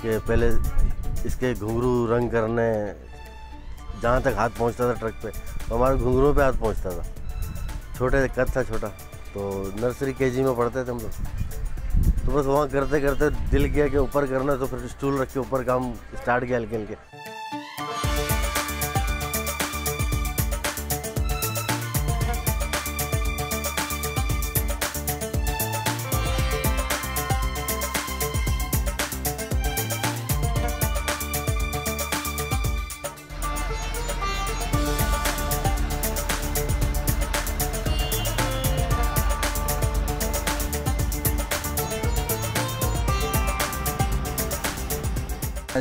कि पहले इसके घुंघरू रंग करने जहाँ तक हाथ पहुँचता था ट्रक पे, तो हमारे घुंघरू पे हाथ पहुँचता था। छोटे कद था छोटा, तो नर्सरी केजी में पढ़ते थे हम लोग। तो बस वहाँ करते करते दिल किया कि ऊपर करना, तो फिर स्टूल रख के ऊपर काम स्टार्ट किया हल्के हल्के।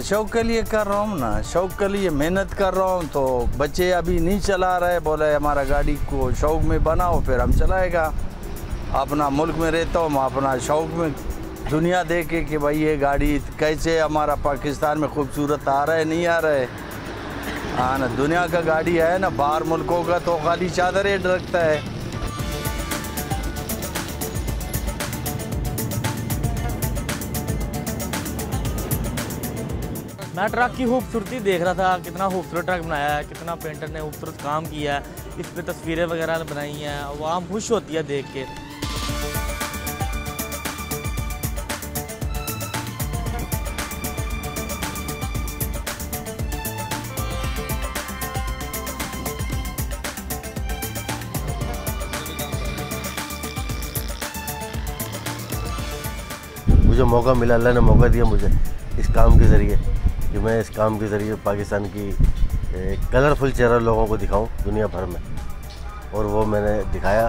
शौक के लिए कर रहा हूँ ना, शौक के लिए मेहनत कर रहा हूँ। तो बच्चे अभी नहीं चला रहे, बोले हमारा गाड़ी को शौक में बनाओ, फिर हम चलाएगा। अपना मुल्क में रहता हूँ, अपना शौक में दुनिया देखे कि भाई ये गाड़ी कैसे हमारा पाकिस्तान में खूबसूरत आ रहा है नहीं आ रहा है। हाँ ना, दुनिया का गाड़ी है ना, बाहर मुल्कों का तो खाली चादर रेट रखता है। मैं ट्रक की खूबसूरती देख रहा था, कितना खूबसूरत ट्रक बनाया है, कितना पेंटर ने खूबसूरत काम किया है, इस पे तस्वीरें वगैरह बनाई हैं, आवाम खुश होती है देख के। मुझे मौका मिला, अल्लाह ने मौका दिया मुझे इस काम के ज़रिए कि मैं इस काम के ज़रिए पाकिस्तान की कलरफुल चेहरा लोगों को दिखाऊं दुनिया भर में, और वो मैंने दिखाया।